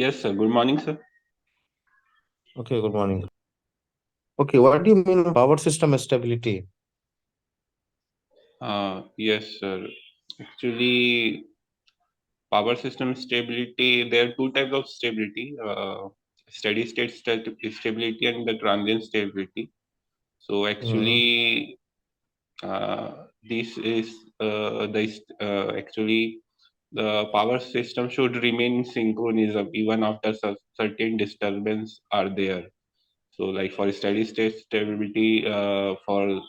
Yes, sir. Good morning, sir. Okay, good morning. Okay, what do you mean power system stability? Yes, sir. Actually, power system stability, there are two types of stability, steady state stability and the transient stability. So Mhm. actually, this is actually the power system should remain in synchronism even after certain disturbance are there. So like for steady state stability, for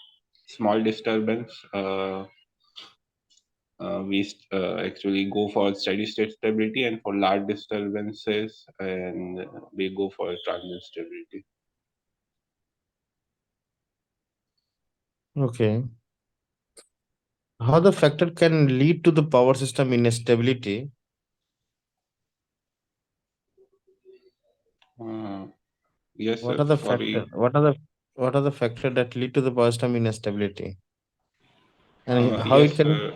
small disturbance, actually go for steady state stability, and for large disturbances and we go for transient stability. Okay. How the factor can lead to the power system instability? uh, yes What sir, are the factor? sorry. What are the factor that lead to the power system instability? And how it Yes, can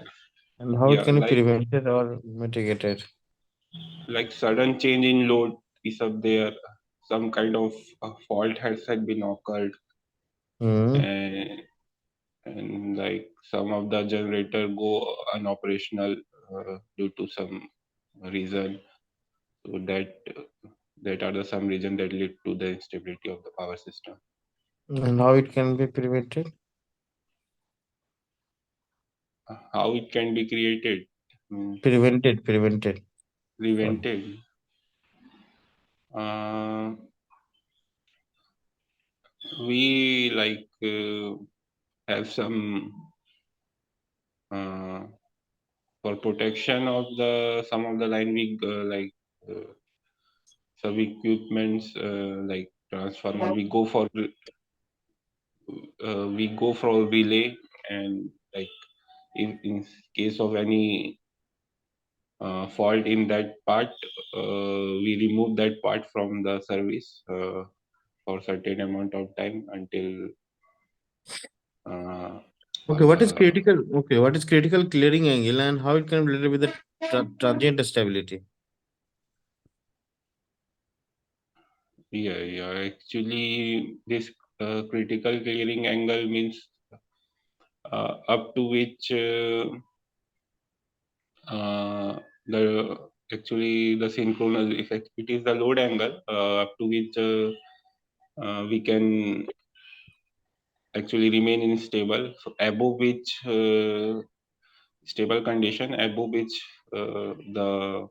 and how it yeah, can be prevented or mitigated? like sudden change in load is up there, some kind of fault has had been occurred, Hmm. and like some of the generator go unoperational due to some reason. So that are the some reason that lead to the instability of the power system. And how it can be prevented? How it can be created, means Prevented. Sorry. prevented. Uh, we have some uh, for protection of the some of the line we some equipments like transformer. We go for relay, and like in case of any fault in that part, we remove that part from the service for certain amount of time until uh, Okay, all what is the critical? Okay, what is critical clearing angle and how it can be related with the transient stability? yeah, actually this critical clearing angle means up to which the actually the synchronous effect, it is the load angle up to which we can actually remain in stable, so above which stable condition, above which the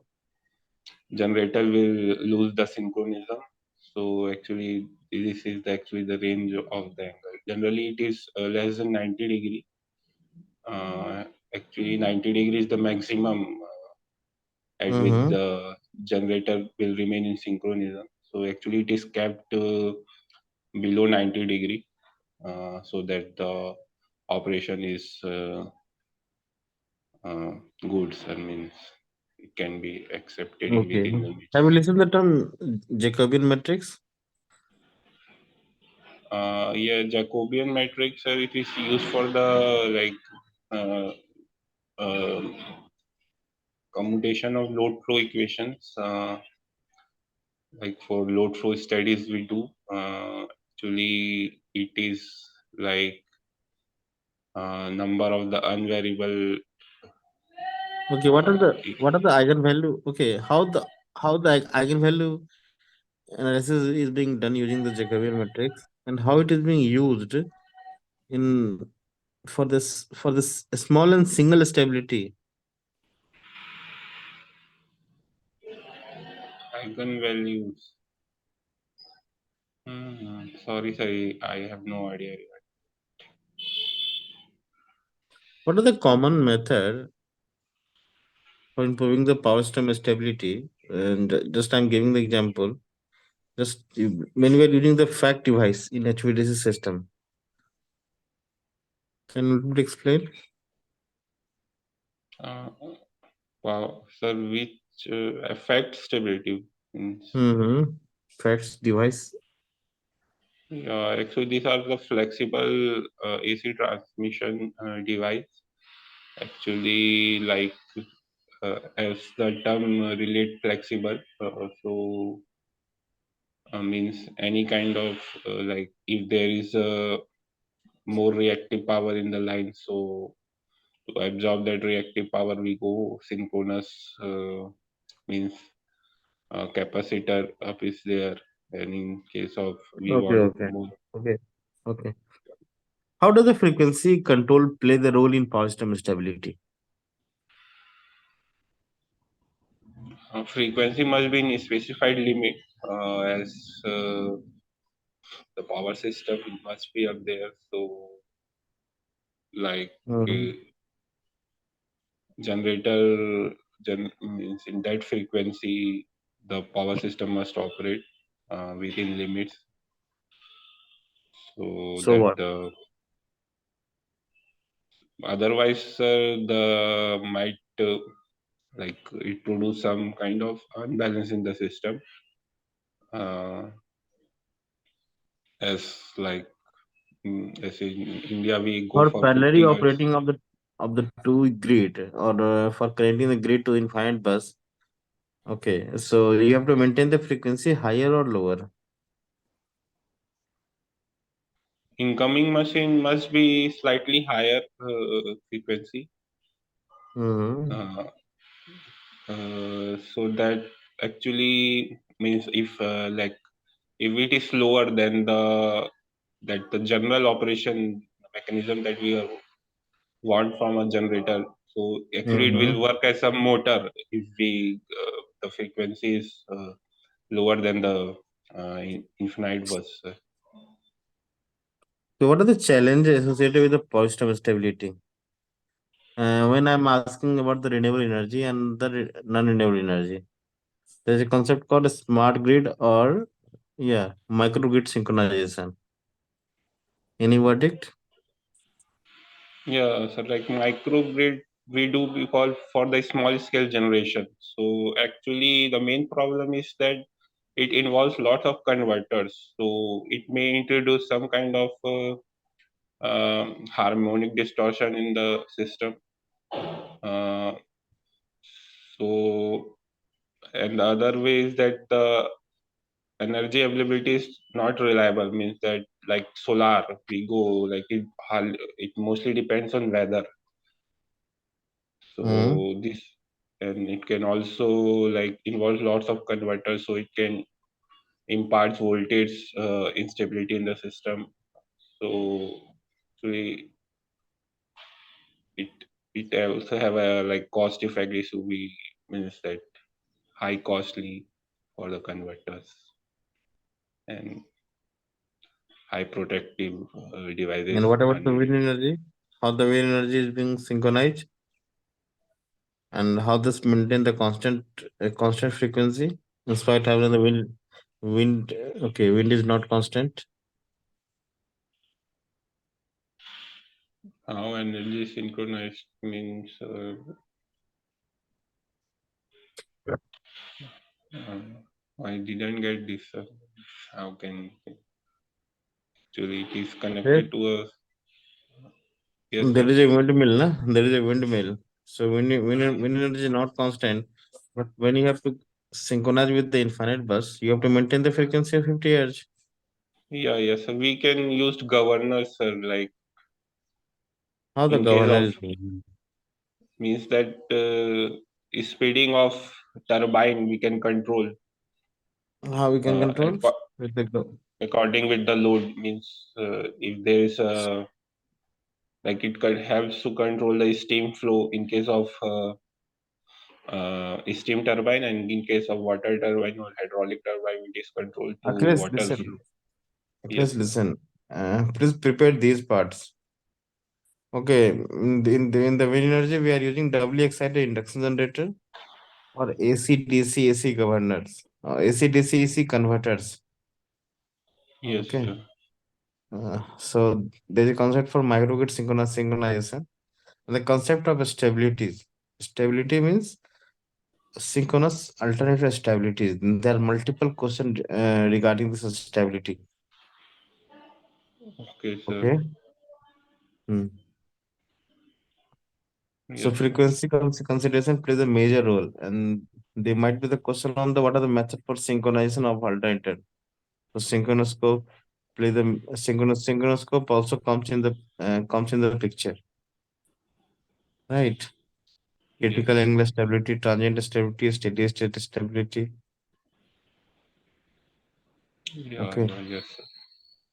generator will lose the synchronism. So actually this is actually the range of the angle. Generally it is less than 90 degree. uh, Actually 90 degree is the maximum at which Mm-hmm. the generator will remain in synchronism. So actually it is kept below 90 degree, so that the operation is good, sir, means it can be accepted in Okay. within the limits. Have you listened the term Jacobian matrix? Yeah, Jacobian matrix, sir, it is used for the uh, uh, commutation of load flow equations. Like for load flow studies we do. Actually, it is like number of the unvariable. Okay, what are the eigenvalue? Okay, how the eigenvalue analysis is being done using the Jacobian matrix and how it is being used in for this small and single stability. Eigenvalues. Sorry, I have no idea. What are the common method for improving the power system stability? And just I'm giving the example. When we are using the fact device in HVDC system, can you explain? Uh, wow, sir, which affect stability means. Mm-hmm. Facts device. Actually, these are the flexible AC transmission device. Actually, like as the term relate flexible. Means any kind of like if there is a more reactive power in the line, so to absorb that reactive power, we go synchronous. Means capacitor up is there, and in case of we Okay, want okay, more okay, okay. How does the frequency control play the role in power system stability? frequency must be in a specified limit as the power system must be up there. So like Mm-hmm. uh, generator means in that frequency the power system must operate within limits, so So that what? the otherwise the might like it produce some kind of unbalance in the system, uh, as like as in India we go For for parallelly 50 hertz. operating of the two grid, or for connecting the grid to infinite bus. Okay, so you have to maintain the frequency higher or lower. Incoming machine must be slightly higher frequency, Mm-hmm. uh, so that actually means if like if it is lower than the general operation mechanism that we want from a generator, so actually it will Mm-hmm. work as a motor if we the frequency is lower than the infinite bus. So what are the challenges associated with the power system stability? When I'm asking about the renewable energy and the non-renewable energy, there's a concept called a smart grid, or yeah, microgrid synchronization. Any verdict? Yeah, so like microgrid, we do we call for the small scale generation. So actually, the main problem is that it involves lots of converters. So it may introduce some kind of harmonic distortion in the system. Uh, so and the other way is that the energy availability is not reliable. Means that like solar, we go like it mostly depends on weather. Mm-hmm. So this, and it can also like involve lots of converters, so it can impart voltage instability in the system. So actually, it it also have a like cost effect issue. We means that high costly for the converters and high protective And devices what are about the needed. wind energy? How the wind energy is being synchronized, and how this maintain the constant frequency in spite having the wind. Okay, wind is not constant. How energy synchronized means I didn't get this. How can actually it is Yes. connected to a yes, There sir. is a windmill, na? There is a windmill. So wind energy is not constant, but when you have to synchronize with the infinite bus, you have to maintain the frequency of 50 Hz. Yeah, yes. So we can use governors, sir. Like How the in case governor of is being, means that speeding of turbine we can control how we can control acco- with the according with the load. Means if there is a like it can helps to control the steam flow in case of steam turbine, and in case of water turbine or hydraulic turbine, it is controlled to Achilles, water listen. flow. Yes, Achilles, sir. listen. Please prepare these parts. Okay, in the wind energy, we are using doubly excited induction generator or AC DC AC governors, AC DC AC converters. Yes, Okay, sir. so there is a concept for microgrid synchronization. The concept of stability. Stability means synchronous alternative stability. There are multiple questions regarding this stability. Okay, sir. Okay. Hmm. So Yes, sir. frequency consideration plays a major role, and there might be the question on the what are the method for synchronization of alternator. So synchronoscope play the synchronoscope also comes in the picture, right? Yes, Critical angular stability, transient stability, steady state stability. yeah, Okay, yeah, yes, sir.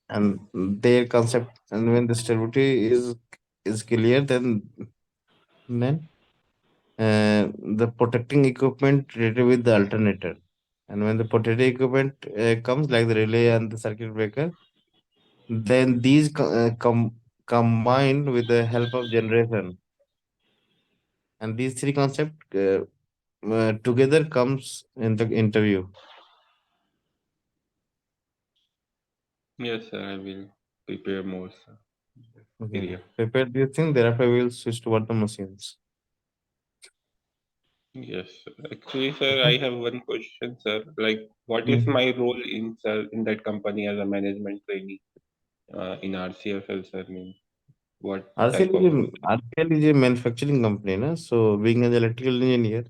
and their concept, and when the stability is clear, then the protecting equipment related with the alternator. And when the protecting equipment comes, like the relay and the circuit breaker, then these combined with the help of generation, and these three concepts together comes in the interview. Yes, sir. I will prepare more, sir. Okay, Area. prepare these things. Thereafter, we will switch toward the machines. Yes, sir. Actually, sir, Okay. I have one question, sir. Like, what is Mm. my role in, sir, in that company as a management trainee in RCFL, sir? Mean what type of role? RCL is a manufacturing company, na? So being an electrical engineer,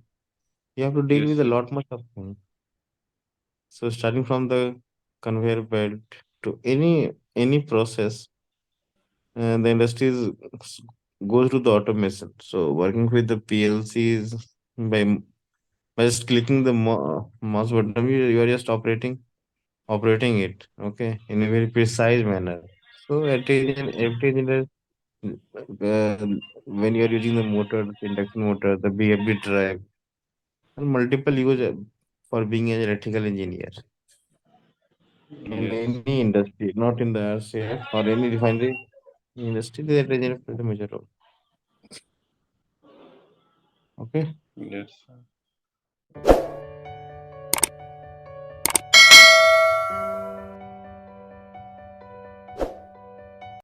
you have to deal Yes, with a sir. lot much of things. So starting from the conveyor belt to any process, the industry goes to the automation. So working with the PLCs by just clicking the mouse button, you are just operating it, okay, in a very precise manner. So every engineer, uh, when you are using the motor, the induction motor, the BFD drive, and multiple use for being an electrical engineer in Yes, any industry, not in the RCF or any refinery industry, they engineer play a major role. Okay. yes, sir.